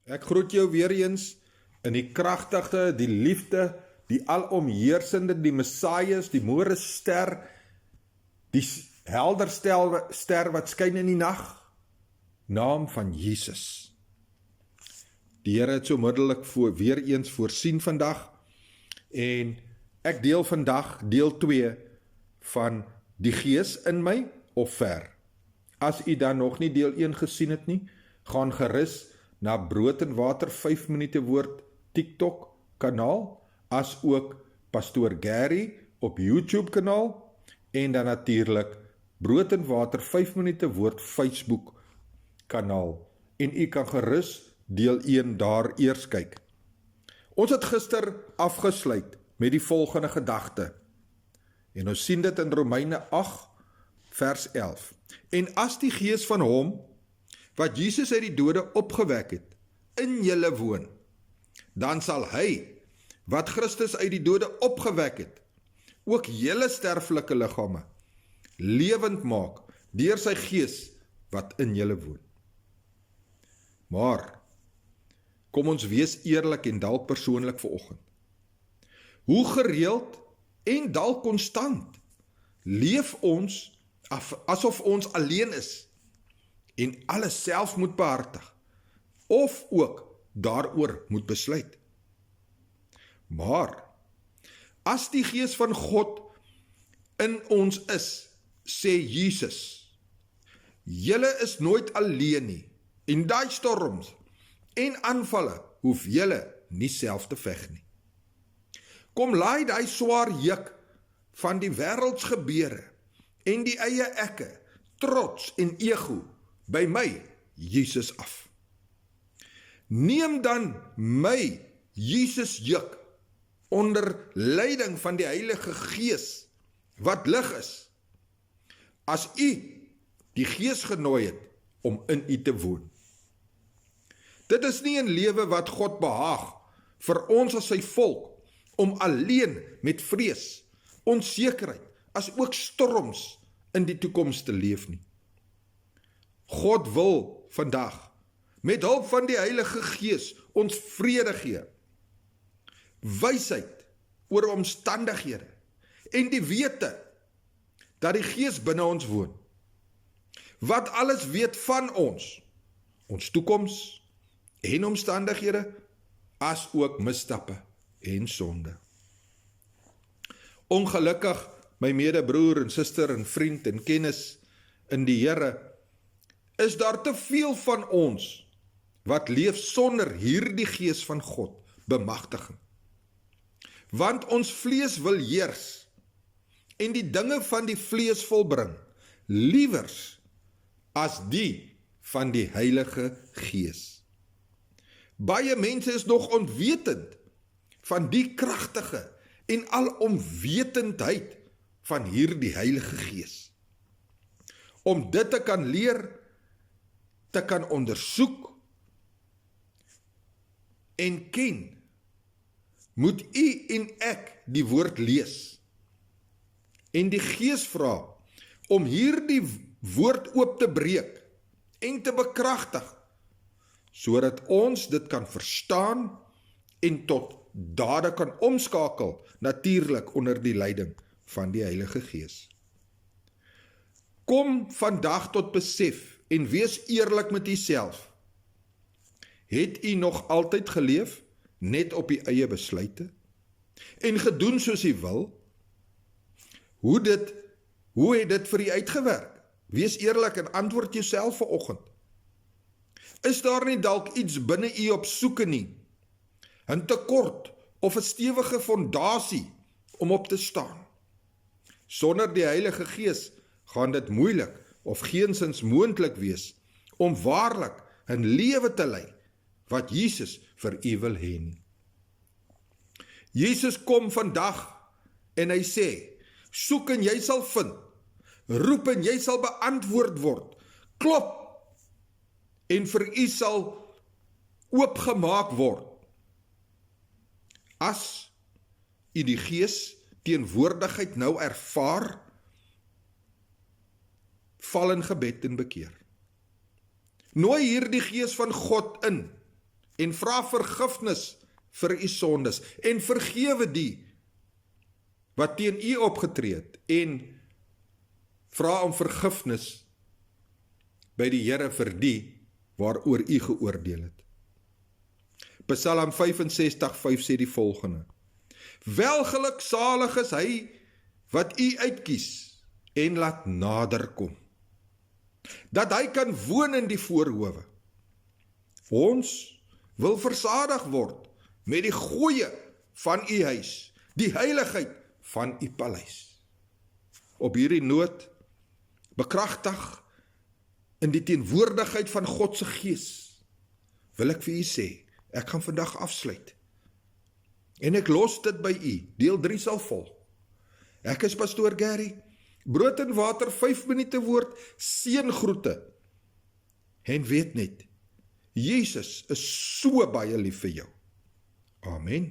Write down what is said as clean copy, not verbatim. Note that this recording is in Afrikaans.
Ek groet jou weer eens in die kragtige, die liefde, die alomheersende, die Messias, die môrester, die helder ster wat skyn in die nag, naam van Jesus. Die Here het so middelik weer eens voorsien vandag, en ek deel vandag deel 2 van die Gees in my of ver. As u dan nog nie deel 1 gesien het nie, gaan gerus na Brood en Water 5 minute woord TikTok kanaal, as ook Pastoor Gary op YouTube kanaal, en dan natuurlik Brood en Water 5 minute woord Facebook kanaal, en u kan gerus deel 1 daar eers kyk. Ons het gister afgesluit met die volgende gedagte, en ons sien dit in Romeine 8 vers 11. En as die Gees van hom, wat Jesus uit die dode opgewek het, in julle woon, dan sal hy, wat Christus uit die dode opgewek het, ook julle sterflike liggame lewend maak, deur sy Gees wat in julle woon. Maar, kom ons wees eerlik en dalk persoonlik vanoggend. Hoe gereeld en dalk konstant leef ons asof ons alleen is en alles self moet behartig, of ook daaroor moet besluit. Maar, as die Gees van God in ons is, sê Jesus, julle is nooit alleen nie, en daai storms en aanvalle hoef julle nie self te veg nie. Kom laai daai swaar juk van die wêreldsgebeure en die eie ekke, trots en ego by my, Jesus, af. Neem dan my, Jesus juk, onder leiding van die Heilige Gees, wat lig is, as u die Gees genooi het om in u te woon. Dit is nie 'n lewe wat God behaag vir ons as sy volk, om alleen met vrees, onsekerheid, as ook storms in die toekoms te leef nie. God wil vandag, met hulp van die Heilige Gees, ons vrede gee, wysheid oor omstandighede, en die wete, dat die Gees binne ons woon, wat alles weet van ons toekoms en omstandighede, as ook misstappe en sonde. Ongelukkig, my medebroer en suster en vriend en kennis in die Here, is daar te veel van ons wat leef sonder hierdie Gees van God bemagtiging. Want ons vlees wil heers en die dinge van die vlees volbring, liewers as die van die Heilige Gees. Baie mense is nog onwetend van die kragtige en alomwetendheid van hierdie Heilige Gees. Om dit te kan leer, te kan ondersoek en ken, moet u en ek die woord lees en die Gees vra om hierdie woord oop te breek en te bekragtig, sodat ons dit kan verstaan en tot dade kan omskakel, natuurlik onder die leiding van die Heilige Gees. Kom vandag tot besef en wees eerlik met uself. Het u nog altyd geleef net op u eie besluite en gedoen soos u wil? Hoe het dit vir u uitgewerk? Wees eerlik en antwoord jouself vanoggend. Is daar nie dalk iets binne u op soeke nie? 'n tekort of 'n stewige fondasie om op te staan? Sonder die Heilige Gees gaan dit moeilik of geensins moontlik wees om waarlik 'n lewe te lei wat Jesus vir u wil hê nie. Jesus kom vandag en hy sê, soek en jy sal vind, roep en jy sal beantwoord word, klop en vir u sal oopgemaak word. As u die Gees teenwoordigheid nou ervaar, val in gebed en bekeer. Nooi hierdie Gees van God in en vra vergifnis vir u sondes en vergewe die wat teen u opgetree het en vra om vergifnis by die Here vir die waaroor u geoordeel het. Psalm 65:5 sê die volgende: Welgeluksalig is hy wat u uitkies en laat nader kom, dat hy kan woon in die voorhowe. Ons wil versadig word met die goeie van u huis, die heiligheid van u paleis. Op hierdie noot, bekragtig in die teenwoordigheid van God se Gees, wil ek vir u sê, ek gaan vandag afsluit. En ek los dit by u, deel 3 sal volg. Ek is pastoor Gary, brood en water, 5 minute woord, seëngroete. En weet net, Jesus is so baie lief vir jou. Amen.